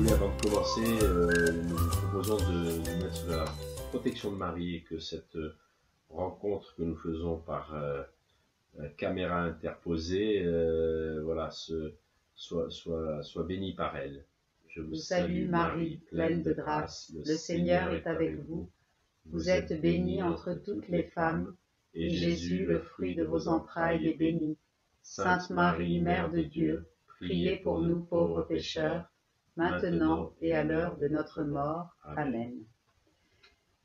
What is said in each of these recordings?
voulez, avant de commencer, nous vous proposons de mettre sous la protection de Marie et que cette rencontre que nous faisons par caméra interposée, voilà, soit bénie par elle. Je vous salue Marie, pleine de grâce, le Seigneur est avec vous. Vous êtes bénie entre toutes les femmes, et Jésus, le fruit de vos entrailles, est béni. Sainte Marie, Mère de Dieu, priez pour nous pauvres pécheurs, maintenant et à l'heure de notre mort. Amen.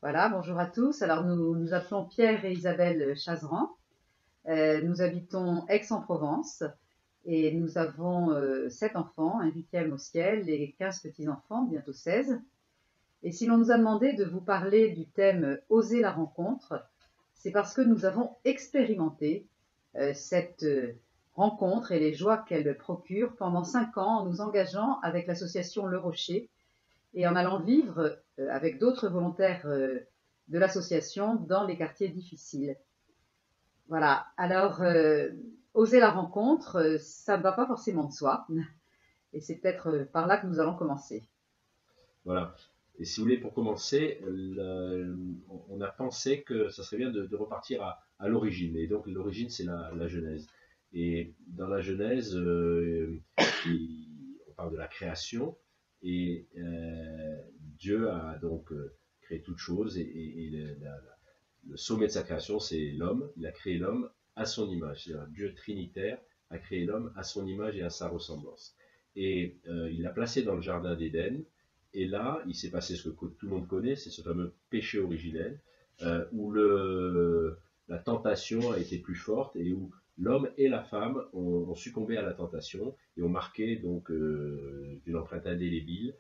Voilà, bonjour à tous. Alors nous appelons Pierre et Isabelle Chazeran. Nous habitons Aix-en-Provence et nous avons 7 enfants, un 8e au ciel et 15 petits-enfants, bientôt 16. Et si l'on nous a demandé de vous parler du thème « Oser la rencontre », c'est parce que nous avons expérimenté cette rencontre et les joies qu'elle procure pendant 5 ans en nous engageant avec l'association Le Rocher et en allant vivre avec d'autres volontaires de l'association dans les quartiers difficiles. Voilà, alors oser la rencontre, ça ne va pas forcément de soi et c'est peut-être par là que nous allons commencer. Voilà. Et si vous voulez, pour commencer, on a pensé que ça serait bien de repartir à l'origine. Et donc, l'origine, c'est la Genèse. Et dans la Genèse, on parle de la création. Et Dieu a donc créé toutes choses. Et le sommet de sa création, c'est l'homme. Il a créé l'homme à son image. C'est-à-dire, Dieu trinitaire a créé l'homme à son image et à sa ressemblance. Et il l'a placé dans le jardin d'Éden. Et là, il s'est passé ce que tout le monde connaît, c'est ce fameux péché originel, où la tentation a été plus forte et où l'homme et la femme ont succombé à la tentation et ont marqué donc d'une empreinte indélébile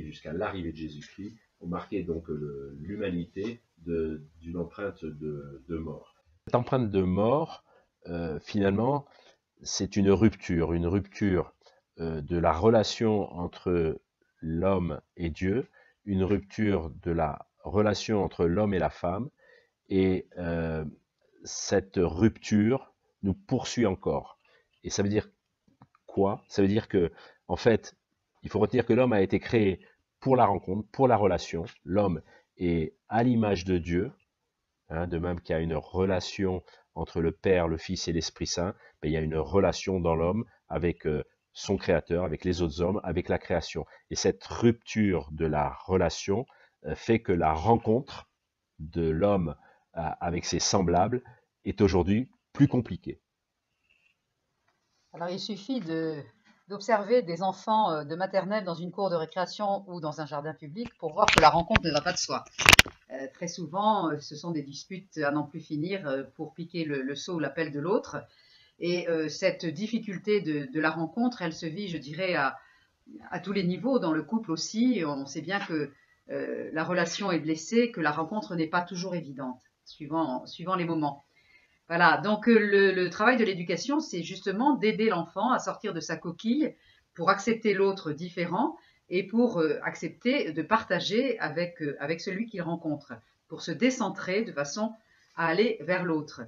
jusqu'à l'arrivée de Jésus-Christ, ont marqué donc l'humanité d'une empreinte de mort. Cette empreinte de mort, finalement, c'est une rupture de la relation entre l'homme et Dieu, une rupture de la relation entre l'homme et la femme, et cette rupture nous poursuit encore. Et ça veut dire quoi? Ça veut dire que, en fait, il faut retenir que l'homme a été créé pour la rencontre, pour la relation. L'homme est à l'image de Dieu, de même qu'il y a une relation entre le Père, le Fils et l'Esprit Saint, mais il y a une relation dans l'homme avec son créateur, avec les autres hommes, avec la création. Et cette rupture de la relation fait que la rencontre de l'homme avec ses semblables est aujourd'hui plus compliquée. Alors il suffit d'observer des enfants de maternelle dans une cour de récréation ou dans un jardin public pour voir que la rencontre ne va pas de soi. Très souvent, ce sont des disputes à n'en plus finir pour piquer le seau ou la pelle de l'autre. Et cette difficulté de la rencontre, elle se vit, je dirais, à tous les niveaux, dans le couple aussi. On sait bien que la relation est blessée, que la rencontre n'est pas toujours évidente, suivant les moments. Voilà, donc le travail de l'éducation, c'est justement d'aider l'enfant à sortir de sa coquille pour accepter l'autre différent et pour accepter de partager avec celui qu'il rencontre, pour se décentrer de façon à aller vers l'autre.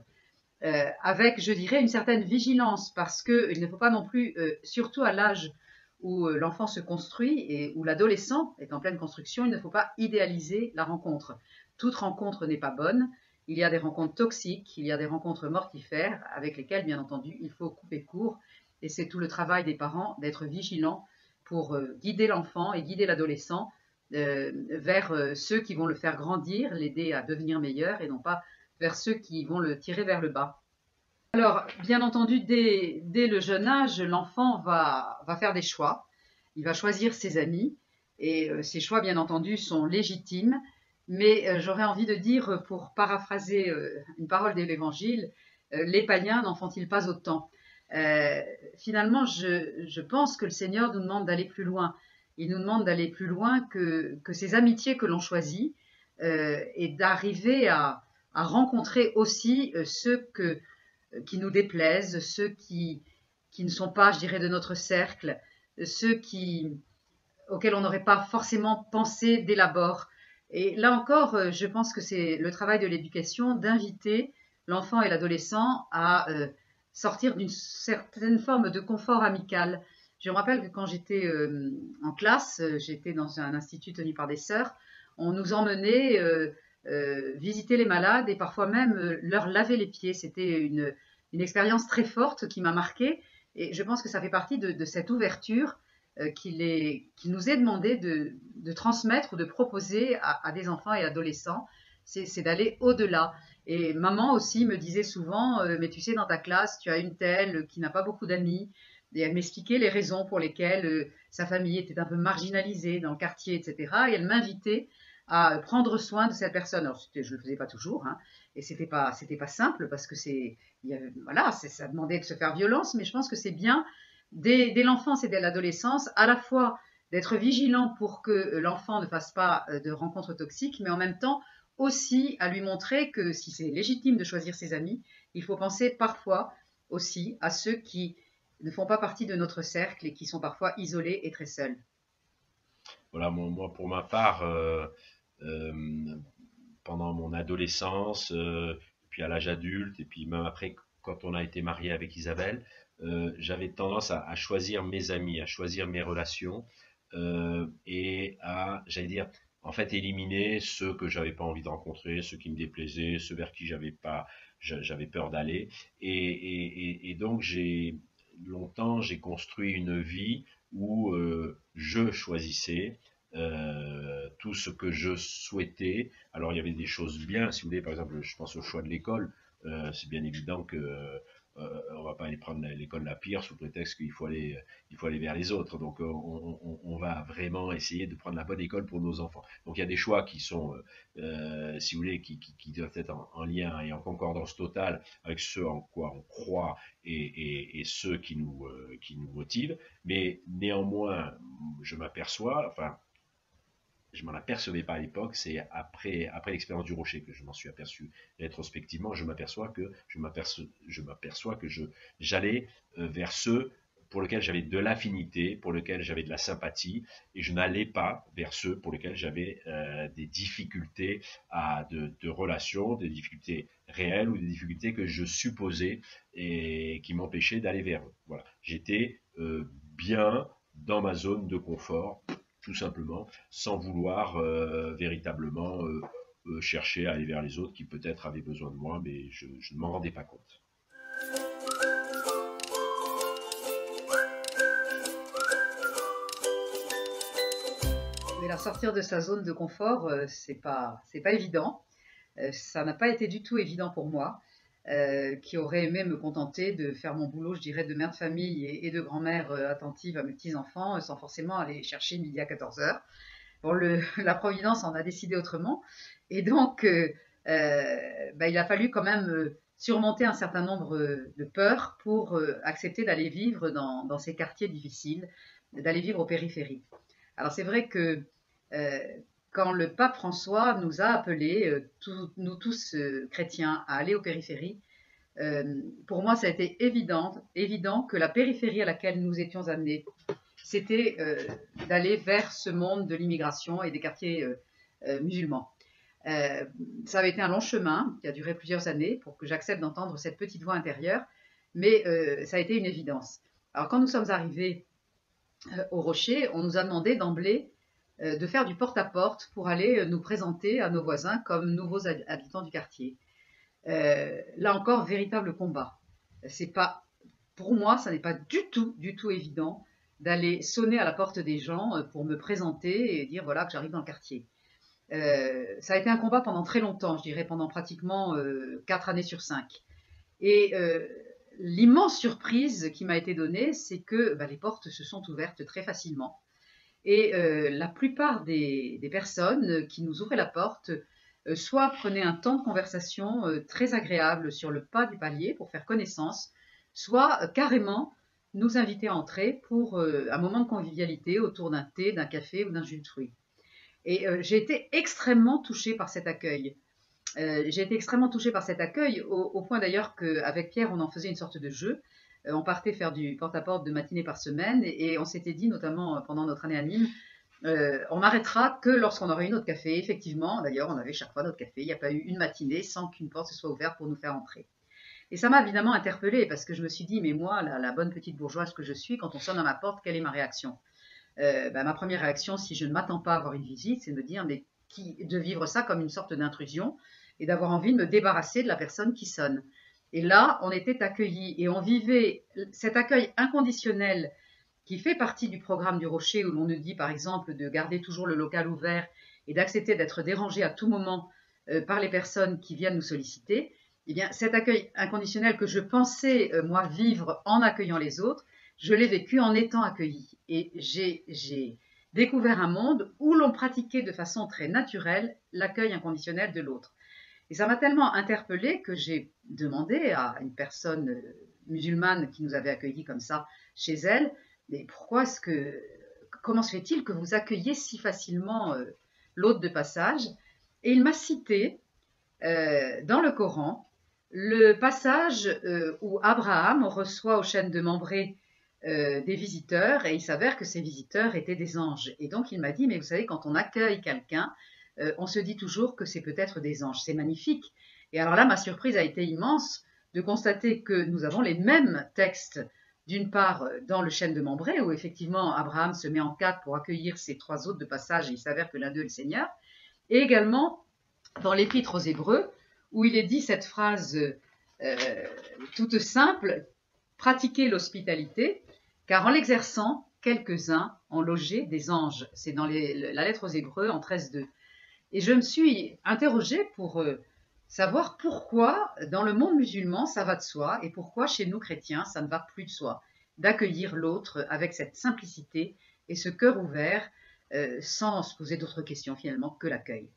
Avec, je dirais, une certaine vigilance, parce qu'il ne faut pas non plus, surtout à l'âge où l'enfant se construit et où l'adolescent est en pleine construction, il ne faut pas idéaliser la rencontre. Toute rencontre n'est pas bonne, il y a des rencontres toxiques, il y a des rencontres mortifères, avec lesquelles, bien entendu, il faut couper court, et c'est tout le travail des parents d'être vigilants pour guider l'enfant et guider l'adolescent vers ceux qui vont le faire grandir, l'aider à devenir meilleur, et non pas vers ceux qui vont le tirer vers le bas. Alors, bien entendu, dès le jeune âge, l'enfant va faire des choix. Il va choisir ses amis, et ces choix, bien entendu, sont légitimes. Mais j'aurais envie de dire, pour paraphraser une parole de l'Évangile, les païens n'en font-ils pas autant? Finalement, je pense que le Seigneur nous demande d'aller plus loin. Il nous demande d'aller plus loin que ces amitiés que l'on choisit et d'arriver à rencontrer aussi ceux qui nous déplaisent, ceux qui ne sont pas, je dirais, de notre cercle, ceux auxquels on n'aurait pas forcément pensé dès l'abord. Et là encore, je pense que c'est le travail de l'éducation d'inviter l'enfant et l'adolescent à sortir d'une certaine forme de confort amical, Je me rappelle que quand j'étais en classe, j'étais dans un institut tenu par des sœurs, on nous emmenait visiter les malades et parfois même leur laver les pieds. C'était une expérience très forte qui m'a marquée et je pense que ça fait partie de cette ouverture qu'il nous est demandé de transmettre ou de proposer à des enfants et adolescents, c'est d'aller au-delà. Et maman aussi me disait souvent, mais tu sais, dans ta classe, tu as une telle qui n'a pas beaucoup d'amis, et elle m'expliquait les raisons pour lesquelles sa famille était un peu marginalisée dans le quartier, etc. Et elle m'invitait à prendre soin de cette personne. Alors, je ne le faisais pas toujours, hein, et c'était pas simple parce que voilà, ça demandait de se faire violence, mais je pense que c'est bien dès l'enfance et dès l'adolescence, à la fois d'être vigilant pour que l'enfant ne fasse pas de rencontres toxiques, mais en même temps aussi à lui montrer que si c'est légitime de choisir ses amis, il faut penser parfois aussi à ceux qui ne font pas partie de notre cercle et qui sont parfois isolés et très seuls. Voilà, moi pour ma part, pendant mon adolescence, puis à l'âge adulte, et puis même après, quand on a été marié avec Isabelle, j'avais tendance à choisir mes amis, à choisir mes relations, et à, j'allais dire, en fait, éliminer ceux que j'avais pas envie de rencontrer, ceux qui me déplaisaient, ceux vers qui j'avais peur d'aller. Et donc, longtemps, j'ai construit une vie où je choisissais tout ce que je souhaitais. Alors, il y avait des choses bien, si vous voulez, par exemple, je pense au choix de l'école. C'est bien évident que on va pas aller prendre l'école la pire sous prétexte qu'il faut aller vers les autres. Donc on va vraiment essayer de prendre la bonne école pour nos enfants. Donc il y a des choix qui sont, si vous voulez, qui doivent être en lien et en concordance totale avec ce en quoi on croit et ceux qui nous motivent. Mais néanmoins, je m'aperçois, enfin, je m'en apercevais pas à l'époque, c'est après l'expérience du rocher que je m'en suis aperçu rétrospectivement. Je m'aperçois que j'allais vers ceux pour lesquels j'avais de l'affinité, pour lesquels j'avais de la sympathie, et je n'allais pas vers ceux pour lesquels j'avais des difficultés de relations, des difficultés réelles ou des difficultés que je supposais et qui m'empêchaient d'aller vers eux. Voilà, j'étais bien dans ma zone de confort, tout simplement, sans vouloir véritablement chercher à aller vers les autres qui peut-être avaient besoin de moi, mais je ne m'en rendais pas compte. Mais la sortir de sa zone de confort, c'est pas évident. Ça n'a pas été du tout évident pour moi, qui aurait aimé me contenter de faire mon boulot, je dirais, de mère de famille et de grand-mère attentive à mes petits-enfants, sans forcément aller chercher midi à 14h. Bon, la Providence en a décidé autrement. Et donc, il a fallu quand même surmonter un certain nombre de peurs pour accepter d'aller vivre dans ces quartiers difficiles, d'aller vivre aux périphéries. Alors c'est vrai que quand le pape François nous a appelés, nous tous chrétiens, à aller aux périphéries, pour moi ça a été évident que la périphérie à laquelle nous étions amenés, c'était d'aller vers ce monde de l'immigration et des quartiers musulmans. Ça avait été un long chemin qui a duré plusieurs années pour que j'accepte d'entendre cette petite voix intérieure, mais ça a été une évidence. Alors quand nous sommes arrivés au Rocher, on nous a demandé d'emblée de faire du porte-à-porte pour aller nous présenter à nos voisins comme nouveaux habitants du quartier. Là encore, véritable combat. Pour moi, ça n'est pas du tout évident d'aller sonner à la porte des gens pour me présenter et dire voilà que j'arrive dans le quartier. Ça a été un combat pendant très longtemps, je dirais pendant pratiquement 4 années sur 5. Et l'immense surprise qui m'a été donnée, c'est que les portes se sont ouvertes très facilement. Et la plupart des personnes qui nous ouvraient la porte, soit prenaient un temps de conversation très agréable sur le pas du palier pour faire connaissance, soit carrément nous invitaient à entrer pour un moment de convivialité autour d'un thé, d'un café ou d'un jus de fruits. Et j'ai été extrêmement touchée par cet accueil. Au point d'ailleurs qu'avec Pierre, on en faisait une sorte de jeu. On partait faire du porte-à-porte de matinée par semaine et on s'était dit, notamment pendant notre année à Nîmes, on n'arrêtera que lorsqu'on aura eu notre café. Effectivement, d'ailleurs, on avait chaque fois notre café. Il n'y a pas eu une matinée sans qu'une porte se soit ouverte pour nous faire entrer. Et ça m'a évidemment interpellée parce que je me suis dit, mais moi, la bonne petite bourgeoise que je suis, quand on sonne à ma porte, quelle est ma réaction? Ma première réaction, si je ne m'attends pas à avoir une visite, c'est de me dire, mais de vivre ça comme une sorte d'intrusion et d'avoir envie de me débarrasser de la personne qui sonne. Et là, on était accueillis et on vivait cet accueil inconditionnel qui fait partie du programme du Rocher, où l'on nous dit par exemple de garder toujours le local ouvert et d'accepter d'être dérangé à tout moment par les personnes qui viennent nous solliciter. Eh bien, cet accueil inconditionnel que je pensais, moi, vivre en accueillant les autres, je l'ai vécu en étant accueilli. Et j'ai découvert un monde où l'on pratiquait de façon très naturelle l'accueil inconditionnel de l'autre. Et ça m'a tellement interpellée que j'ai demandé à une personne musulmane qui nous avait accueillis comme ça chez elle, mais comment se fait-il que vous accueillez si facilement l'hôte de passage? Et il m'a cité dans le Coran le passage où Abraham reçoit aux chênes de Mambré des visiteurs, et il s'avère que ces visiteurs étaient des anges. Et donc il m'a dit, mais vous savez, quand on accueille quelqu'un, on se dit toujours que c'est peut-être des anges. C'est magnifique. Et alors là, ma surprise a été immense de constater que nous avons les mêmes textes, d'une part dans le chêne de Mambré, où effectivement Abraham se met en quatre pour accueillir ses trois hôtes de passage, et il s'avère que l'un d'eux est le Seigneur, et également dans l'Épître aux Hébreux, où il est dit cette phrase toute simple, pratiquer l'hospitalité, car en l'exerçant, quelques-uns ont logé des anges. C'est dans la lettre aux Hébreux en 13.2. Et je me suis interrogée pour savoir pourquoi dans le monde musulman ça va de soi et pourquoi chez nous chrétiens ça ne va plus de soi, d'accueillir l'autre avec cette simplicité et ce cœur ouvert sans se poser d'autres questions finalement que l'accueil.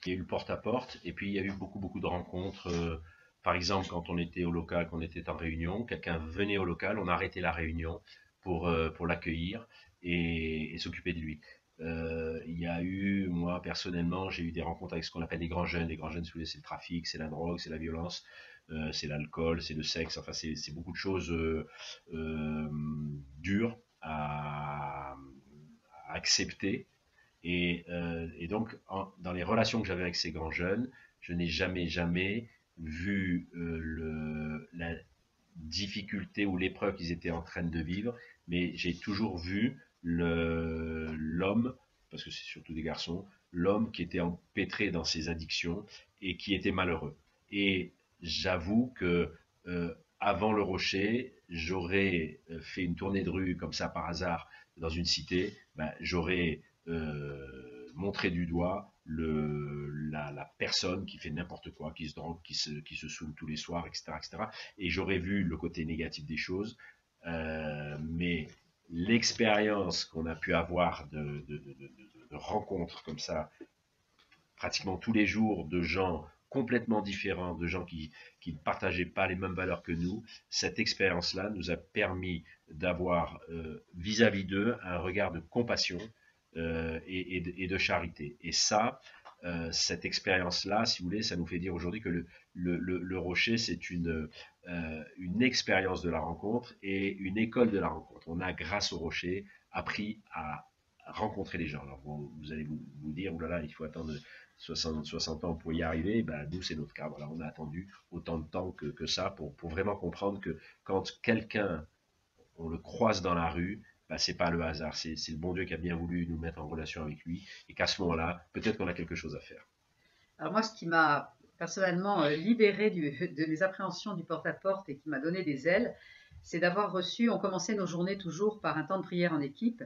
Il y a eu le porte-à-porte et puis il y a eu beaucoup de rencontres. Par exemple, quand on était au local, qu'on était en réunion, quelqu'un venait au local, on arrêtait la réunion pour l'accueillir et s'occuper de lui. Il y a eu, moi personnellement, j'ai eu des rencontres avec ce qu'on appelle les grands jeunes. Les grands jeunes, c'est le trafic, c'est la drogue, c'est la violence, c'est l'alcool, c'est le sexe, enfin c'est beaucoup de choses dures à accepter. Et donc, dans les relations que j'avais avec ces grands jeunes, je n'ai jamais vu la difficulté ou l'épreuve qu'ils étaient en train de vivre, mais j'ai toujours vu l'homme, parce que c'est surtout des garçons, l'homme qui était empêtré dans ses addictions et qui était malheureux. Et j'avoue que avant le Rocher, j'aurais fait une tournée de rue comme ça par hasard dans une cité, j'aurais montré du doigt la personne qui fait n'importe quoi, qui se drogue, qui se saoule tous les soirs, etc. Et j'aurais vu le côté négatif des choses, mais l'expérience qu'on a pu avoir de rencontres comme ça, pratiquement tous les jours, de gens complètement différents, de gens qui ne partageaient pas les mêmes valeurs que nous, cette expérience-là nous a permis d'avoir vis-à-vis d'eux un regard de compassion et de charité. Et ça, cette expérience-là, si vous voulez, ça nous fait dire aujourd'hui que le Rocher, c'est une expérience de la rencontre et une école de la rencontre. On a, grâce au Rocher, appris à rencontrer les gens. Alors vous allez vous dire, oulala, il faut attendre 60 ans pour y arriver. Nous, c'est notre cas. Voilà, on a attendu autant de temps que ça pour vraiment comprendre que quand quelqu'un, on le croise dans la rue, c'est pas le hasard, c'est le bon Dieu qui a bien voulu nous mettre en relation avec lui, et qu'à ce moment-là, peut-être qu'on a quelque chose à faire. Alors moi, ce qui m'a personnellement libéré de mes appréhensions du porte-à-porte et qui m'a donné des ailes, c'est d'avoir reçu, on commençait nos journées toujours par un temps de prière en équipe,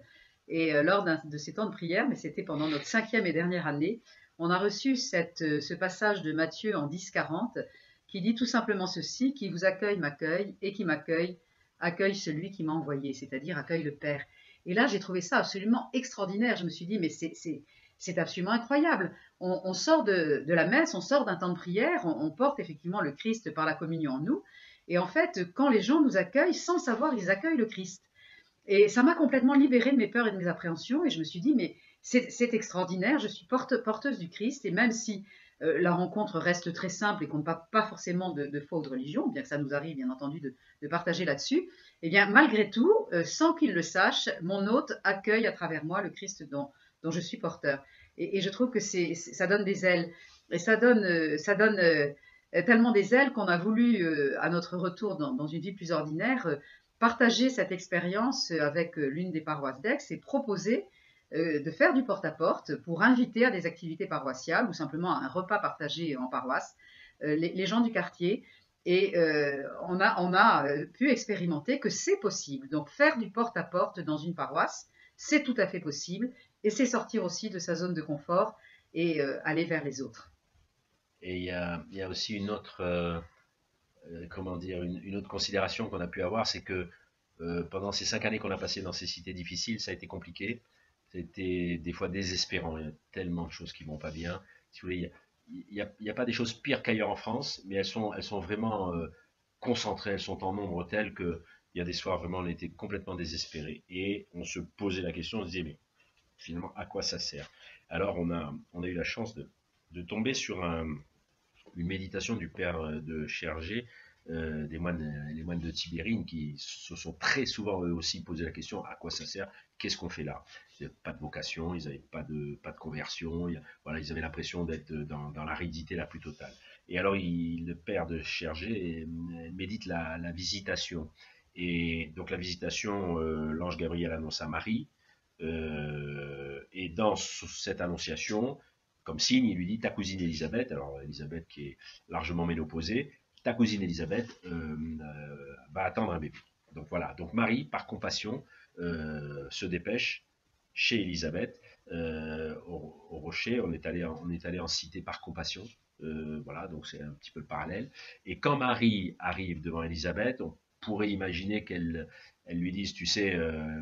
et lors de ces temps de prière, mais c'était pendant notre 5e et dernière année, on a reçu ce passage de Matthieu en 10:40 qui dit tout simplement ceci: qui vous accueille m'accueille, et qui m'accueille accueille celui qui m'a envoyé, c'est-à-dire accueille le Père. Et là, j'ai trouvé ça absolument extraordinaire. Je me suis dit, mais c'est absolument incroyable. On sort de la messe, on sort d'un temps de prière, on porte effectivement le Christ par la communion en nous. Et en fait, quand les gens nous accueillent, sans le savoir, ils accueillent le Christ. Et ça m'a complètement libérée de mes peurs et de mes appréhensions. Et je me suis dit, mais c'est extraordinaire, je suis porteuse du Christ. Et même si la rencontre reste très simple et qu'on ne parle pas forcément de foi ou de religion, bien que ça nous arrive bien entendu de partager là-dessus, eh bien malgré tout, sans qu'il le sache, mon hôte accueille à travers moi le Christ dont je suis porteur. Et je trouve que ça donne des ailes, et ça donne tellement des ailes qu'on a voulu, à notre retour dans une vie plus ordinaire, partager cette expérience avec l'une des paroisses d'Aix et proposer de faire du porte-à-porte pour inviter à des activités paroissiales ou simplement à un repas partagé en paroisse les gens du quartier. Et on a pu expérimenter que c'est possible. Donc faire du porte-à-porte dans une paroisse, c'est tout à fait possible et c'est sortir aussi de sa zone de confort et aller vers les autres. Et il y a aussi une autre, comment dire, une autre considération qu'on a pu avoir, c'est que pendant ces 5 années qu'on a passées dans ces cités difficiles, ça a été compliqué. C'était des fois désespérant. Il y a tellement de choses qui vont pas bien. Si vous voulez, il n'y a pas des choses pires qu'ailleurs en France, mais elles sont vraiment concentrées, elles sont en nombre tel que il y a des soirs vraiment on était complètement désespérés et on se posait la question, on se disait mais finalement à quoi ça sert? Alors on a eu la chance de tomber sur une méditation du père de Chergé, les moines de Tibérine, qui se sont très souvent eux aussi posé la question à quoi ça sert, qu'est-ce qu'on fait là? Ils n'avaient pas de vocation, ils n'avaient pas de conversion, voilà, ils avaient l'impression d'être dans l'aridité la plus totale. Et alors le père de Chergé médite la visitation. Et donc la visitation, l'ange Gabriel annonce à Marie, et dans cette annonciation, comme signe, il lui dit ta cousine Élisabeth, alors Élisabeth qui est largement ménopausée, ta cousine Élisabeth va attendre un bébé. Donc voilà, donc Marie, par compassion, se dépêche chez Élisabeth, au rocher, on est allé en cité par compassion, voilà, donc c'est un petit peu le parallèle. Et quand Marie arrive devant Élisabeth, on pourrait imaginer qu'elle lui dise, tu sais,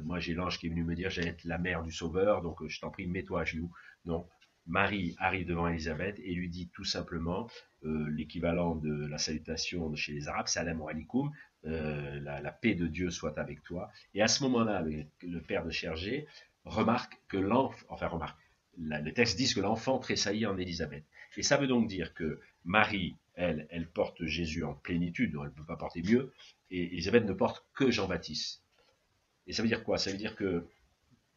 moi j'ai l'ange qui est venu me dire, j'allais être la mère du Sauveur, donc je t'en prie, mets-toi à genoux. Non, Marie arrive devant Élisabeth et lui dit tout simplement l'équivalent de la salutation chez les Arabes, salam alaikum, la paix de Dieu soit avec toi. Et à ce moment-là, le père de Chergé remarque que le texte dit que l'enfant tressaillit en Élisabeth. Et ça veut donc dire que Marie, elle porte Jésus en plénitude, donc elle ne peut pas porter mieux, et Élisabeth ne porte que Jean-Baptiste. Et ça veut dire quoi? Ça veut dire que,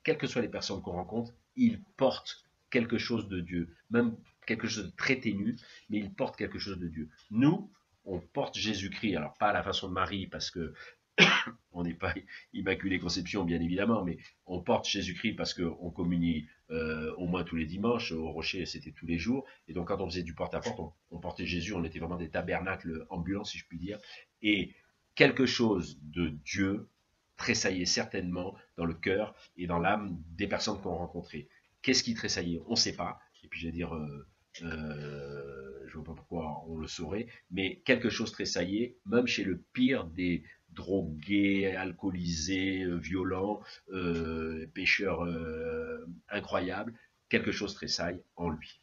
quelles que soient les personnes qu'on rencontre, ils portent quelque chose de Dieu, même quelque chose de très ténu, mais ils portent quelque chose de Dieu. Nous, on porte Jésus-Christ, alors pas à la façon de Marie, parce que on n'est pas Immaculée Conception, bien évidemment, mais on porte Jésus-Christ parce qu'on communie au moins tous les dimanches, au Rocher c'était tous les jours, et donc quand on faisait du porte-à-porte, on portait Jésus, on était vraiment des tabernacles ambulants, si je puis dire, et quelque chose de Dieu tressaillait certainement dans le cœur et dans l'âme des personnes qu'on rencontrait. Qu'est-ce qui tressaillait? On ne sait pas. Et puis je vais dire, je ne vois pas pourquoi on le saurait, mais quelque chose tressaillait, même chez le pire des drogués, alcoolisés, violents, pécheurs incroyables, quelque chose tressaille en lui.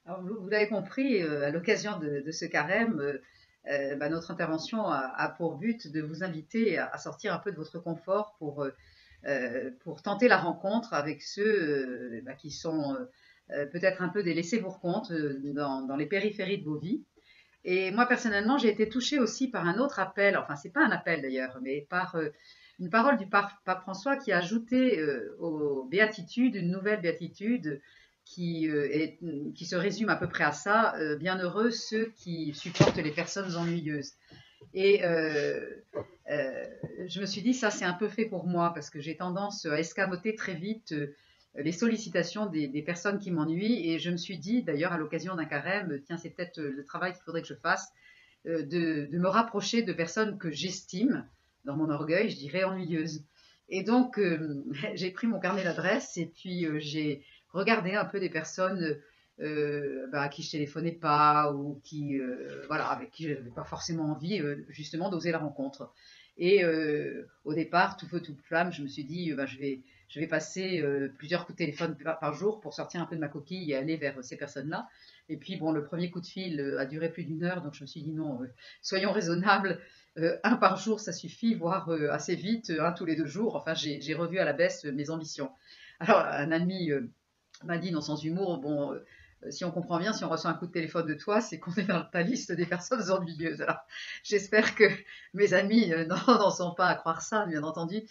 Alors, vous l'avez compris, à l'occasion de ce carême, notre intervention a pour but de vous inviter à sortir un peu de votre confort pour tenter la rencontre avec ceux qui sont peut-être un peu des laissés-pour-compte dans les périphéries de vos vies. Et moi, personnellement, j'ai été touchée aussi par un autre appel, enfin, c'est pas un appel d'ailleurs, mais par une parole du pape François qui a ajouté aux béatitudes une nouvelle béatitude qui se résume à peu près à ça, bienheureux ceux qui supportent les personnes ennuyeuses. Et je me suis dit, ça c'est un peu fait pour moi, parce que j'ai tendance à escamoter très vite les sollicitations des personnes qui m'ennuient, et je me suis dit, d'ailleurs à l'occasion d'un carême, tiens c'est peut-être le travail qu'il faudrait que je fasse, de me rapprocher de personnes que j'estime, dans mon orgueil, je dirais ennuyeuses. Et donc j'ai pris mon carnet d'adresses, et puis j'ai regardé un peu des personnes à qui je téléphonais pas, ou qui, voilà, avec qui je n'avais pas forcément envie justement d'oser la rencontre. Et au départ, tout feu, toute flamme, je me suis dit, je vais passer plusieurs coups de téléphone par jour pour sortir un peu de ma coquille et aller vers ces personnes-là. Et puis, bon, le premier coup de fil a duré plus d'1 heure, donc je me suis dit, non, soyons raisonnables, un par jour, ça suffit, voire assez vite, un tous les 2 jours. Enfin, j'ai revu à la baisse mes ambitions. Alors, un ami m'a dit, non, sans humour, bon... si on comprend bien, si on reçoit un coup de téléphone de toi, c'est qu'on est dans ta liste des personnes ennuyeuses. Alors, j'espère que mes amis n'en sont pas à croire ça, bien entendu.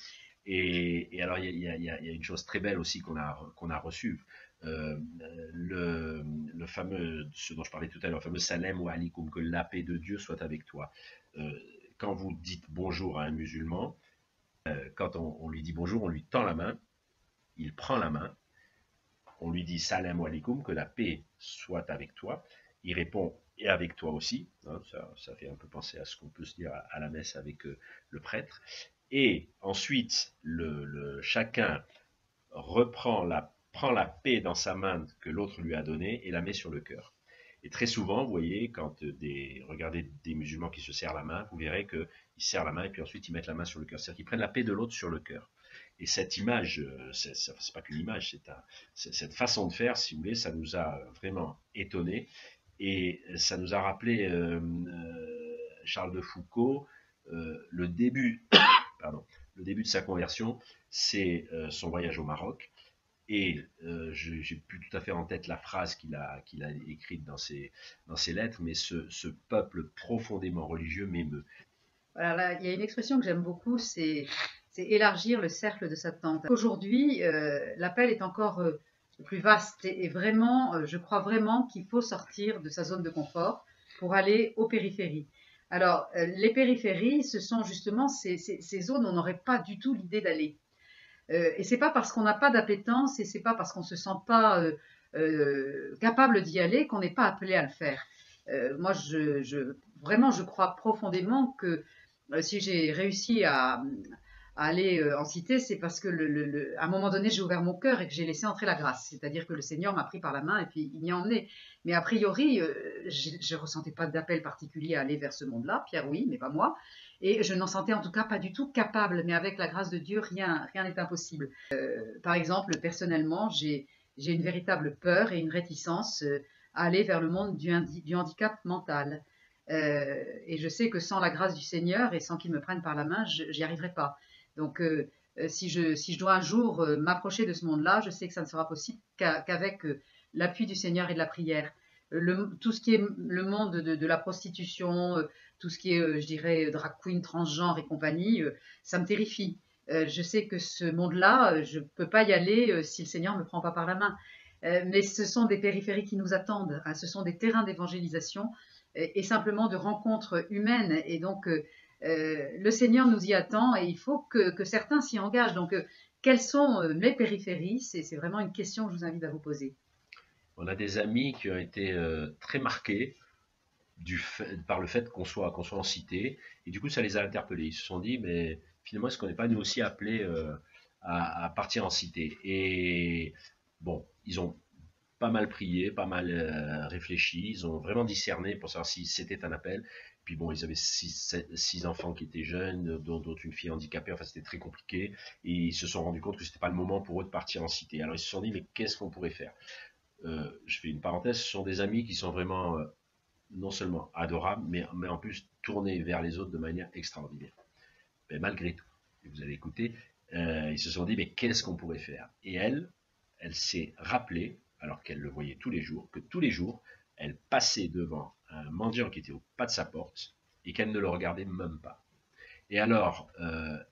Et alors, il y a une chose très belle aussi qu'on a reçue. Le fameux, ce dont je parlais tout à l'heure, le fameux Salem ou alikum, que la paix de Dieu soit avec toi. Quand vous dites bonjour à un musulman, quand on lui dit bonjour, on lui tend la main, il prend la main, on lui dit salam alaikum, que la paix soit avec toi. Il répond et avec toi aussi. Hein, ça fait un peu penser à ce qu'on peut se dire à la messe avec le prêtre. Et ensuite, chacun prend la paix dans sa main que l'autre lui a donnée et la met sur le cœur. Et très souvent, vous voyez, quand regardez des musulmans qui se serrent la main, vous verrez qu'ils serrent la main et puis ensuite ils mettent la main sur le cœur. C'est-à-dire qu'ils prennent la paix de l'autre sur le cœur. Et cette image, c'est pas qu'une image, cette façon de faire, si vous voulez, ça nous a vraiment étonnés. Et ça nous a rappelé Charles de Foucault, le début de sa conversion, c'est son voyage au Maroc. Et j'ai plus tout à fait en tête la phrase qu'il a écrite dans ses lettres, mais ce peuple profondément religieux m'émeut. Voilà, là, il y a une expression que j'aime beaucoup, c'est élargir le cercle de sa tente. Aujourd'hui, l'appel est encore plus vaste et vraiment, je crois vraiment qu'il faut sortir de sa zone de confort pour aller aux périphéries. Alors, les périphéries, ce sont justement ces zones où on n'aurait pas du tout l'idée d'aller. Et c'est pas parce qu'on n'a pas d'appétence et c'est pas parce qu'on se sent pas capable d'y aller qu'on n'est pas appelé à le faire. Moi, vraiment, je crois profondément que si j'ai réussi à aller en cité, c'est parce que à un moment donné, j'ai ouvert mon cœur et que j'ai laissé entrer la grâce. C'est-à-dire que le Seigneur m'a pris par la main et puis il m'y a emmené. Mais a priori, je ne ressentais pas d'appel particulier à aller vers ce monde-là. Pierre, oui, mais pas moi. Et je n'en sentais en tout cas pas du tout capable. Mais avec la grâce de Dieu, rien n'est impossible. Par exemple, personnellement, j'ai une véritable peur et une réticence à aller vers le monde du handicap mental. Et je sais que sans la grâce du Seigneur et sans qu'il me prenne par la main, j'y arriverai pas. Donc, si je dois un jour m'approcher de ce monde-là, je sais que ça ne sera possible qu'avec l'appui du Seigneur et de la prière. Tout ce qui est le monde de la prostitution, tout ce qui est, je dirais, drag queen, transgenre et compagnie, ça me terrifie. Je sais que ce monde-là, je ne peux pas y aller si le Seigneur ne me prend pas par la main. Mais ce sont des périphéries qui nous attendent, hein, ce sont des terrains d'évangélisation et simplement de rencontres humaines. Et donc, le Seigneur nous y attend et il faut que certains s'y engagent. Donc, quelles sont les périphéries? C'est vraiment une question que je vous invite à vous poser. On a des amis qui ont été très marqués par le fait qu'on soit en cité, et du coup ça les a interpellés. Ils se sont dit, mais finalement, est-ce qu'on n'est pas nous aussi appelés à partir en cité? Et bon, ils ont pas mal prié, pas mal réfléchi, ils ont vraiment discerné pour savoir si c'était un appel. Puis bon, ils avaient six enfants qui étaient jeunes, dont une fille handicapée, enfin c'était très compliqué, et ils se sont rendus compte que c'était pas le moment pour eux de partir en cité. Alors ils se sont dit, mais qu'est-ce qu'on pourrait faire? Je fais une parenthèse, ce sont des amis qui sont vraiment non seulement adorables, mais en plus tournés vers les autres de manière extraordinaire. Mais malgré tout, et vous allez écouter, ils se sont dit, mais qu'est-ce qu'on pourrait faire? Et elle s'est rappelée, alors qu'elle le voyait tous les jours, que tous les jours, elle passait devant un mendiant qui était au pas de sa porte, et qu'elle ne le regardait même pas. Et alors,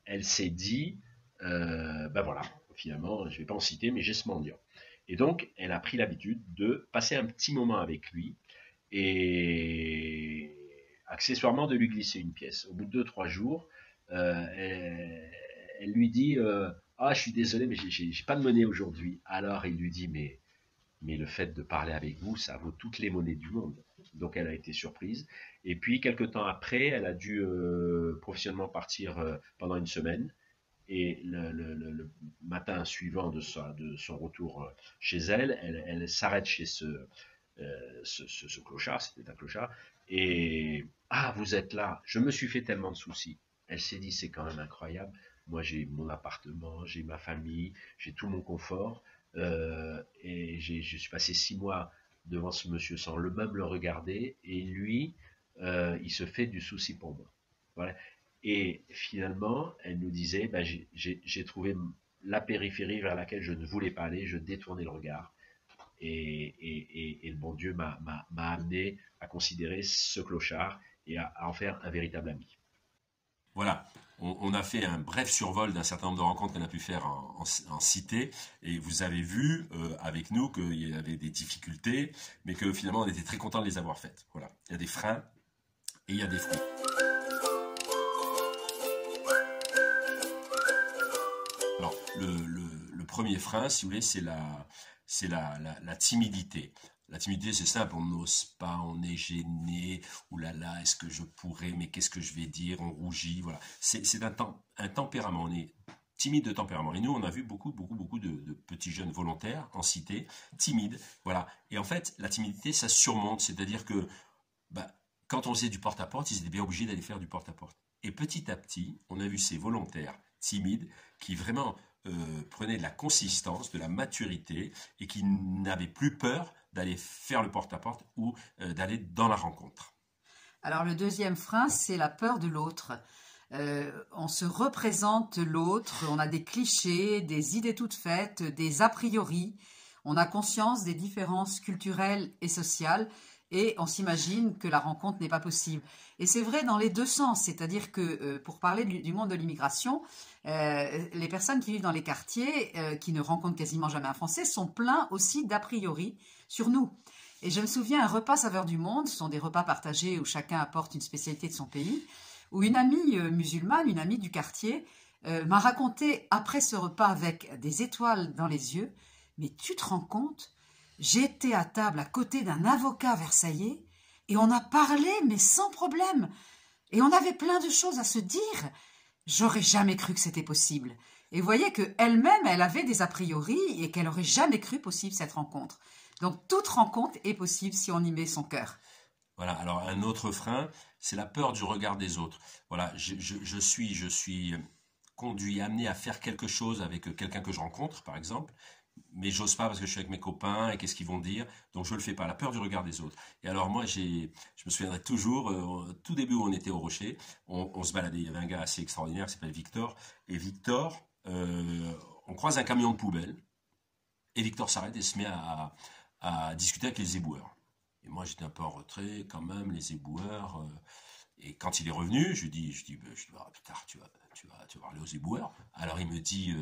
elle s'est dit, ben voilà, finalement, je ne vais pas en citer, mais j'ai ce mendiant. Et donc, elle a pris l'habitude de passer un petit moment avec lui, et accessoirement de lui glisser une pièce. Au bout de 2-3 jours, elle lui dit ah, je suis désolé, mais j'ai pas de monnaie aujourd'hui. Alors il lui dit mais le fait de parler avec vous, ça vaut toutes les monnaies du monde. Donc elle a été surprise. Et puis quelques temps après, elle a dû professionnellement partir pendant une semaine. Et le matin suivant de son retour chez elle, elle s'arrête chez ce clochard, c'était un clochard, et ah, vous êtes là, je me suis fait tellement de soucis. Elle s'est dit, c'est quand même incroyable, moi j'ai mon appartement, j'ai ma famille, j'ai tout mon confort, et je suis passé 6 mois devant ce monsieur sans même le regarder, et lui, il se fait du souci pour moi. Voilà. Et finalement, elle nous disait, ben, j'ai trouvé la périphérie vers laquelle je ne voulais pas aller, je détournais le regard. Et le bon Dieu m'a amené à considérer ce clochard et à en faire un véritable ami. Voilà. On a fait un bref survol d'un certain nombre de rencontres qu'on a pu faire en cité, et vous avez vu avec nous qu'il y avait des difficultés, mais que finalement on était très content de les avoir faites. Voilà. Il y a des freins et il y a des fruits. Alors, le premier frein, si vous voulez, c'est la timidité. La timidité, c'est simple, on n'ose pas, on est gêné, oulala, est-ce que je pourrais, mais qu'est-ce que je vais dire, on rougit, voilà. C'est un tempérament, on est timide de tempérament. Et nous, on a vu beaucoup de petits jeunes volontaires en cité, timides, voilà. Et en fait, la timidité, ça surmonte, c'est-à-dire que quand on faisait du porte-à-porte, ils étaient bien obligés d'aller faire du porte-à-porte. Et petit à petit, on a vu ces volontaires timides qui vraiment prenaient de la consistance, de la maturité, et qui n'avaient plus peur d'aller faire le porte-à-porte ou d'aller dans la rencontre. Alors le deuxième frein, c'est la peur de l'autre. On se représente l'autre, on a des clichés, des idées toutes faites, des a priori, on a conscience des différences culturelles et sociales, et on s'imagine que la rencontre n'est pas possible. Et c'est vrai dans les deux sens, c'est-à-dire que pour parler du monde de l'immigration, les personnes qui vivent dans les quartiers, qui ne rencontrent quasiment jamais un Français, sont pleins aussi d'a priori sur nous. Et je me souviens, un repas saveur du monde, ce sont des repas partagés où chacun apporte une spécialité de son pays, où une amie musulmane, une amie du quartier, m'a raconté après ce repas avec des étoiles dans les yeux, mais tu te rends compte ? J'étais à table à côté d'un avocat versaillais et on a parlé, mais sans problème. Et on avait plein de choses à se dire. J'aurais jamais cru que c'était possible. Et vous voyez qu'elle-même, elle avait des a priori et qu'elle aurait jamais cru possible cette rencontre. Donc toute rencontre est possible si on y met son cœur. Voilà, alors un autre frein, c'est la peur du regard des autres. Voilà, je suis conduit, amené à faire quelque chose avec quelqu'un que je rencontre, par exemple, mais j'ose pas parce que je suis avec mes copains et qu'est-ce qu'ils vont dire, donc je le fais pas, la peur du regard des autres. Et alors moi, je me souviendrai toujours, tout début où on était au Rocher, on se baladait, il y avait un gars assez extraordinaire qui s'appelle Victor, et Victor, on croise un camion de poubelle, et Victor s'arrête et se met à discuter avec les éboueurs. Et moi j'étais un peu en retrait quand même, les éboueurs, et quand il est revenu, je lui dis plus tard tu vas parler aux éboueurs. Alors il me dit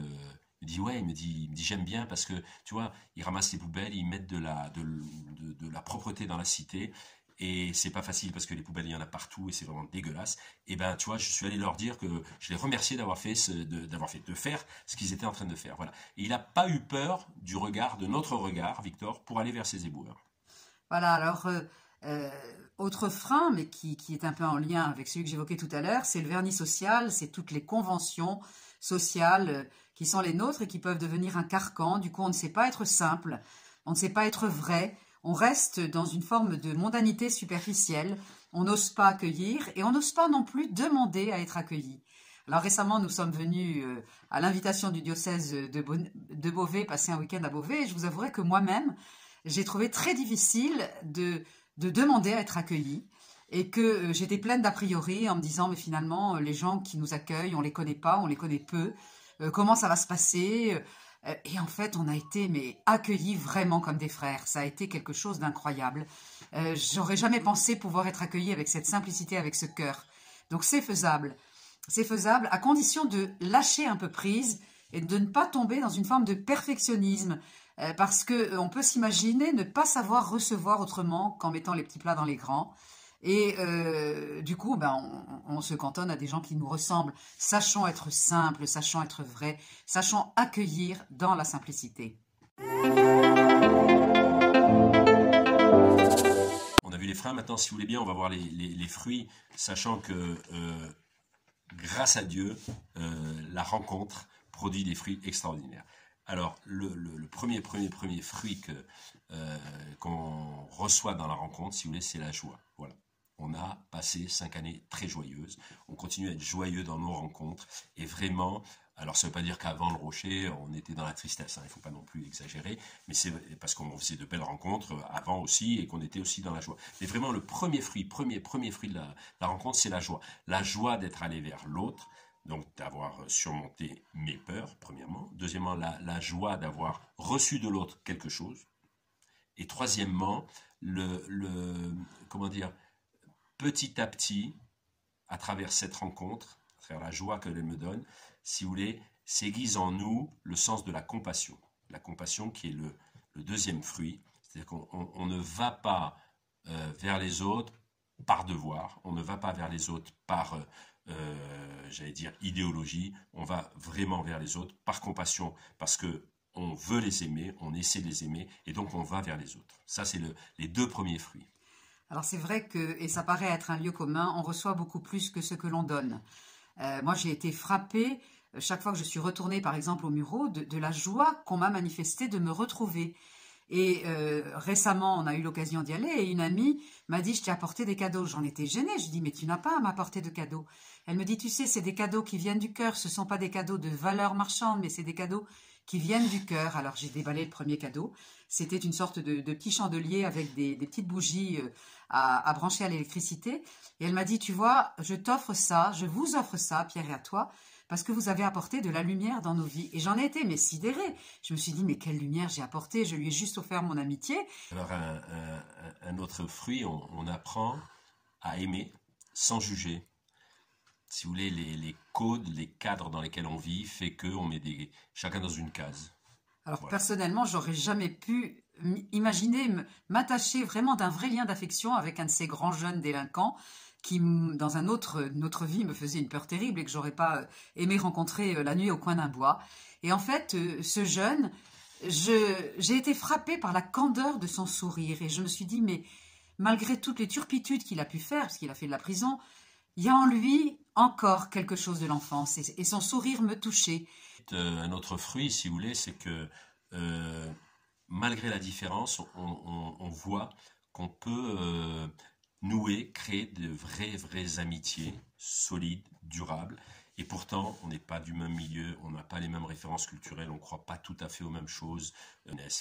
j'aime bien parce que tu vois, ils ramassent les poubelles, ils mettent de la propreté dans la cité, et c'est pas facile parce que les poubelles il y en a partout et c'est vraiment dégueulasse. Et ben tu vois, je suis allé leur dire que je les remerciais de faire ce qu'ils étaient en train de faire. Voilà. Et il n'a pas eu peur de notre regard, Victor, pour aller vers ces éboueurs. Voilà, alors autre frein, mais qui est un peu en lien avec celui que j'évoquais tout à l'heure, c'est le vernis social, c'est toutes les conventions sociales qui sont les nôtres et qui peuvent devenir un carcan. Du coup, on ne sait pas être simple, on ne sait pas être vrai, on reste dans une forme de mondanité superficielle, on n'ose pas accueillir et on n'ose pas non plus demander à être accueilli. Alors récemment, nous sommes venus à l'invitation du diocèse de Beauvais, passer un week-end à Beauvais, et je vous avouerai que moi-même, j'ai trouvé très difficile de demander à être accueilli, et que j'étais pleine d'a priori en me disant mais finalement les gens qui nous accueillent, on les connaît pas, on les connaît peu, comment ça va se passer, et en fait on a été accueillis vraiment comme des frères. Ça a été quelque chose d'incroyable. J'aurais jamais pensé pouvoir être accueilli avec cette simplicité, avec ce cœur. Donc c'est faisable à condition de lâcher un peu prise et de ne pas tomber dans une forme de perfectionnisme. Parce qu'on peut s'imaginer ne pas savoir recevoir autrement qu'en mettant les petits plats dans les grands. Et du coup, on se cantonne à des gens qui nous ressemblent. Sachons être simples, sachons être vrais, sachons accueillir dans la simplicité. On a vu les freins, maintenant si vous voulez bien, on va voir les fruits, sachant que grâce à Dieu, la rencontre produit des fruits extraordinaires. Alors, le premier fruit qu'on reçoit dans la rencontre, si vous voulez, c'est la joie. Voilà. On a passé 5 années très joyeuses. On continue à être joyeux dans nos rencontres. Et vraiment, alors ça ne veut pas dire qu'avant le Rocher, on était dans la tristesse. Hein, il ne faut pas non plus exagérer. Mais c'est parce qu'on faisait de belles rencontres avant aussi et qu'on était aussi dans la joie. Mais vraiment, le premier fruit de la rencontre, c'est la joie. La joie d'être allé vers l'autre. Donc d'avoir surmonté mes peurs, premièrement. Deuxièmement, la joie d'avoir reçu de l'autre quelque chose. Et troisièmement, comment dire, petit à petit, à travers cette rencontre, à travers la joie qu'elle me donne, si vous voulez, s'aiguise en nous le sens de la compassion. La compassion qui est le deuxième fruit. C'est-à-dire qu'on ne va pas vers les autres par devoir, on ne va pas vers les autres par, j'allais dire, idéologie, on va vraiment vers les autres par compassion, parce qu'on veut les aimer, on essaie de les aimer, et donc on va vers les autres. Ça, c'est les deux premiers fruits. Alors c'est vrai que, et ça paraît être un lieu commun, on reçoit beaucoup plus que ce que l'on donne. Moi, j'ai été frappée, chaque fois que je suis retournée, par exemple, au Muro, de la joie qu'on m'a manifestée de me retrouver. Et récemment, on a eu l'occasion d'y aller, et une amie m'a dit « Je t'ai apporté des cadeaux ». J'en étais gênée, je dis « Mais tu n'as pas à m'apporter de cadeaux ». Elle me dit « Tu sais, c'est des cadeaux qui viennent du cœur, ce ne sont pas des cadeaux de valeur marchande, mais c'est des cadeaux qui viennent du cœur ». Alors j'ai déballé le premier cadeau, c'était une sorte de petit chandelier avec des petites bougies à brancher à l'électricité. Et elle m'a dit « Tu vois, je t'offre ça, je vous offre ça, Pierre et à toi, parce que vous avez apporté de la lumière dans nos vies. » Et j'en ai été, mais sidérée. Je me suis dit, mais quelle lumière j'ai apporté? Je lui ai juste offert mon amitié. Alors, un autre fruit, on apprend à aimer sans juger. Si vous voulez, les codes, les cadres dans lesquels on vit, fait qu'on met chacun dans une case. Alors, voilà. Personnellement, j'aurais jamais pu imaginer m'attacher vraiment d'un vrai lien d'affection avec un de ces grands jeunes délinquants qui, dans une autre vie, me faisait une peur terrible et que j'aurais pas aimé rencontrer la nuit au coin d'un bois. Et en fait, ce jeune, j'ai été frappée par la candeur de son sourire. Et je me suis dit, mais malgré toutes les turpitudes qu'il a pu faire, parce qu'il a fait de la prison, il y a en lui encore quelque chose de l'enfance. Et son sourire me touchait. Un autre fruit, si vous voulez, c'est que malgré la différence, on voit qu'on peut nouer, créer de vraies amitiés solides, durables. Et pourtant, on n'est pas du même milieu, on n'a pas les mêmes références culturelles, on ne croit pas tout à fait aux mêmes choses.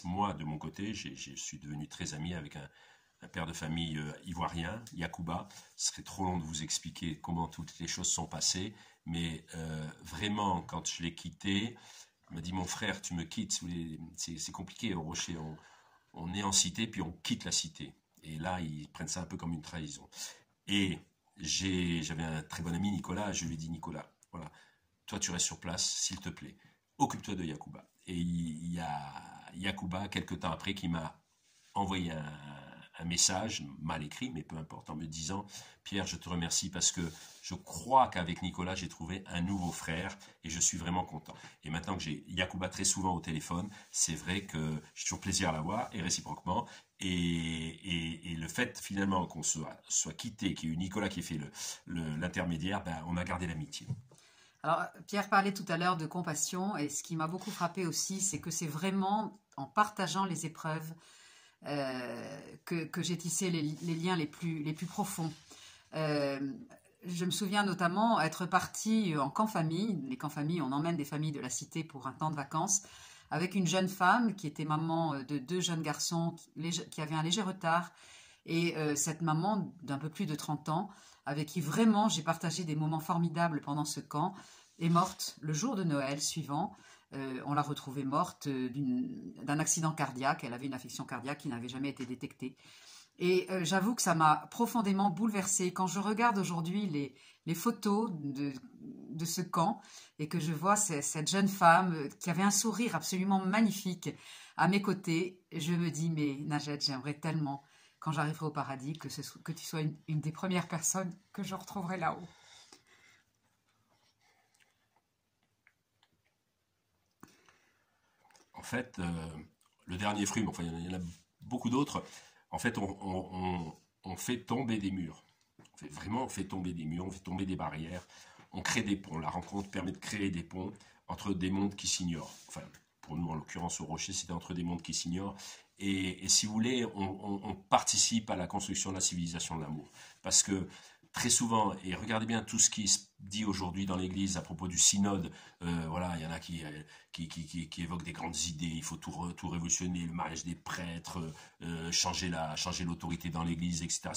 Moi, de mon côté, je suis devenu très ami avec un père de famille ivoirien, Yacouba. Ce serait trop long de vous expliquer comment toutes les choses sont passées. Mais vraiment, quand je l'ai quitté, il m'a dit « Mon frère, tu me quittes, c'est compliqué au Rocher, on est en cité, puis on quitte la cité. » Et là, ils prennent ça un peu comme une trahison. Et j'avais un très bon ami, Nicolas, je lui ai dit « Nicolas, voilà, toi tu restes sur place, s'il te plaît, occupe-toi de Yacouba. » Et il y a Yacouba, quelques temps après, qui m'a envoyé un message, mal écrit, mais peu importe, en me disant « Pierre, je te remercie parce que je crois qu'avec Nicolas, j'ai trouvé un nouveau frère et je suis vraiment content. » Et maintenant que j'ai Yacouba très souvent au téléphone, c'est vrai que j'ai toujours plaisir à l'avoir et réciproquement. Et le fait finalement qu'on soit quitté, qu'il y ait eu Nicolas qui ait fait l'intermédiaire, ben, on a gardé l'amitié. Alors, Pierre parlait tout à l'heure de compassion et ce qui m'a beaucoup frappé aussi, c'est que c'est vraiment en partageant les épreuves que j'ai tissé les liens les plus profonds. Je me souviens notamment être partie en camp famille. Les camps famille, on emmène des familles de la cité pour un temps de vacances, avec une jeune femme qui était maman de 2 jeunes garçons qui avaient un léger retard. Et cette maman d'un peu plus de 30 ans, avec qui vraiment j'ai partagé des moments formidables pendant ce camp, est morte le jour de Noël suivant. On l'a retrouvée morte d'un accident cardiaque. Elle avait une affection cardiaque qui n'avait jamais été détectée. Et j'avoue que ça m'a profondément bouleversée. Quand je regarde aujourd'hui les photos de ce camp et que je vois cette jeune femme qui avait un sourire absolument magnifique à mes côtés, je me dis, mais Najed, j'aimerais tellement, quand j'arriverai au paradis, que tu sois une des premières personnes que je retrouverai là-haut. En fait, le dernier fruit, enfin, il y en a beaucoup d'autres. En fait, on fait tomber des murs. On fait tomber des murs, on fait tomber des barrières. On crée des ponts. La rencontre permet de créer des ponts entre des mondes qui s'ignorent. Enfin, pour nous, en l'occurrence, au Rocher, c'était entre des mondes qui s'ignorent. Et si vous voulez, on participe à la construction de la civilisation de l'amour. Parce que très souvent, et regardez bien tout ce qui se dit aujourd'hui dans l'Église à propos du synode, voilà, il y en a qui évoquent des grandes idées, il faut tout révolutionner, le mariage des prêtres, changer l'autorité dans l'Église, etc.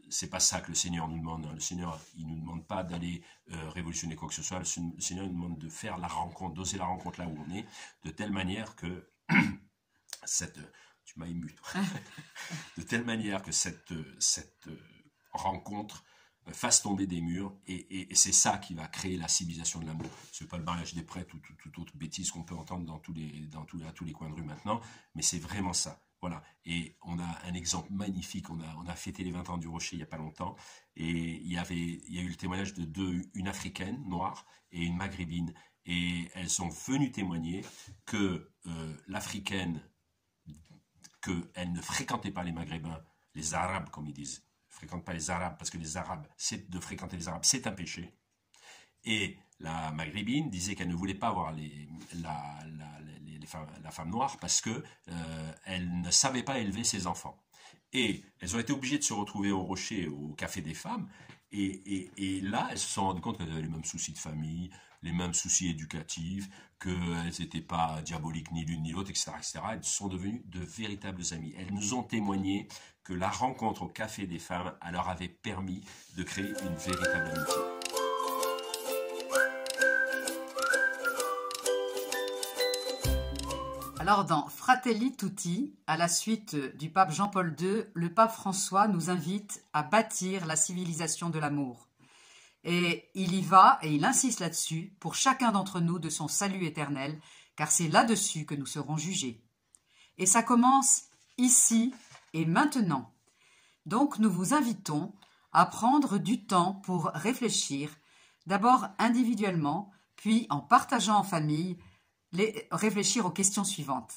C'est pas ça que le Seigneur nous demande. Le Seigneur, il nous demande pas d'aller révolutionner quoi que ce soit. Le Seigneur nous demande de faire la rencontre, d'oser la rencontre là où on est, de telle manière que tu m'as ému, toi. De telle manière que cette rencontre fasse tomber des murs, et c'est ça qui va créer la civilisation de l'amour. Ce n'est pas le mariage des prêtres ou toute autre bêtise qu'on peut entendre dans tous les coins de rue maintenant, mais c'est vraiment ça. Voilà. Et on a un exemple magnifique, on a fêté les 20 ans du Rocher il n'y a pas longtemps, et il y a eu le témoignage de une Africaine noire et une Maghrébine, et elles sont venues témoigner que l'Africaine, qu'elle ne fréquentait pas les Maghrébins, les Arabes comme ils disent, fréquente pas les Arabes, parce que les Arabes, de fréquenter les Arabes, c'est un péché. Et la Maghrébine disait qu'elle ne voulait pas voir la femme noire parce que elle ne savait pas élever ses enfants. Et elles ont été obligées de se retrouver au Rocher, au Café des Femmes, et là, elles se sont rendues compte qu'elles avaient les mêmes soucis de famille, les mêmes soucis éducatifs, qu'elles n'étaient pas diaboliques ni l'une ni l'autre, etc., etc. Elles sont devenues de véritables amies. Elles nous ont témoigné que la rencontre au Café des Femmes leur avait permis de créer une véritable amitié. Alors dans Fratelli Tutti, à la suite du pape Jean-Paul II, le pape François nous invite à bâtir la civilisation de l'amour. Et il y va, et il insiste là-dessus, pour chacun d'entre nous de son salut éternel, car c'est là-dessus que nous serons jugés. Et ça commence ici et maintenant. Donc nous vous invitons à prendre du temps pour réfléchir, d'abord individuellement, puis en partageant en famille, réfléchir aux questions suivantes.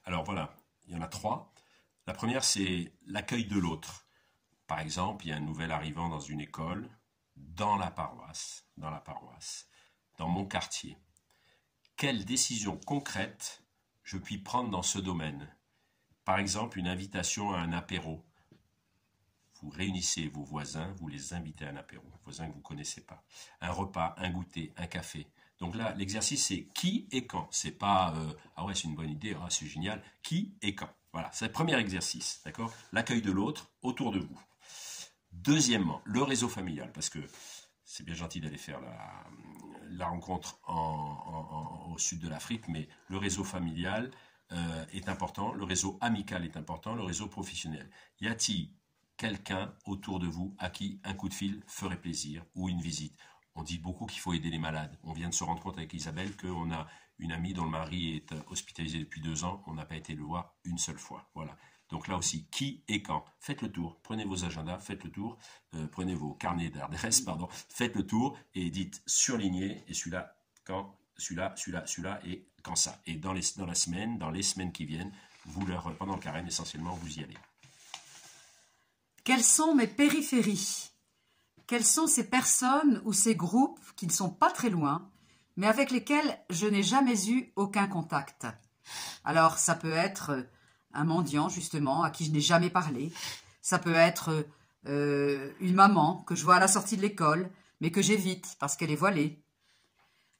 Alors voilà, il y en a 3. La première, c'est l'accueil de l'autre. Par exemple, il y a un nouvel arrivant dans une école, dans la paroisse, dans mon quartier. Quelle décision concrète je puis prendre dans ce domaine? Par exemple, une invitation à un apéro. Vous réunissez vos voisins, vous les invitez à un apéro, voisins que vous ne connaissez pas. Un repas, un goûter, un café. Donc là, l'exercice, c'est qui et quand. C'est pas ah ouais, c'est une bonne idée, ah, c'est génial. Qui et quand. Voilà, c'est le premier exercice, d'accord? L'accueil de l'autre autour de vous. Deuxièmement, le réseau familial, parce que c'est bien gentil d'aller faire la rencontre au sud de l'Afrique, mais le réseau familial est important, le réseau amical est important, le réseau professionnel. Y a-t-il quelqu'un autour de vous à qui un coup de fil ferait plaisir ou une visite? On dit beaucoup qu'il faut aider les malades. On vient de se rendre compte avec Isabelle qu'on a une amie dont le mari est hospitalisé depuis 2 ans. On n'a pas été le voir une seule fois. Voilà. Donc là aussi, qui et quand? Faites le tour. Prenez vos agendas, faites le tour. Prenez vos carnets d'adresses, pardon. Faites le tour et dites surligner. Et celui-là, quand? Celui-là et quand ça. Et dans les semaines qui viennent, pendant le carême essentiellement, vous y allez. Quelles sont mes périphéries? Quelles sont ces personnes ou ces groupes qui ne sont pas très loin, mais avec lesquels je n'ai jamais eu aucun contact? Alors, ça peut être un mendiant, justement, à qui je n'ai jamais parlé. Ça peut être une maman que je vois à la sortie de l'école, mais que j'évite parce qu'elle est voilée.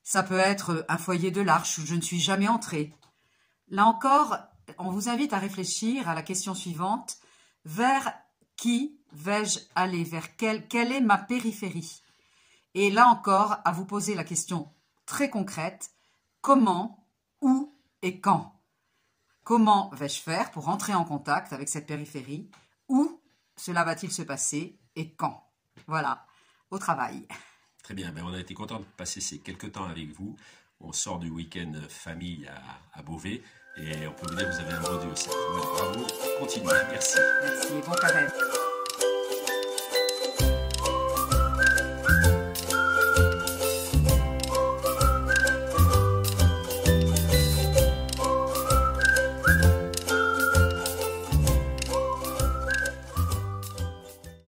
Ça peut être un foyer de l'Arche où je ne suis jamais entrée. Là encore, on vous invite à réfléchir à la question suivante. Vers qui vais-je aller? Vers quelle est ma périphérie? Et là encore, à vous poser la question très concrète. Comment, où et quand? Comment vais-je faire pour entrer en contact avec cette périphérie? Où cela va-t-il se passer et quand? Voilà, au travail. Très bien, ben on a été content de passer ces quelques temps avec vous. On sort du week-end famille à Beauvais et on peut vous dire que vous avez un beau Dieu aussi. Bravo, continuez, merci. Merci, bon carême.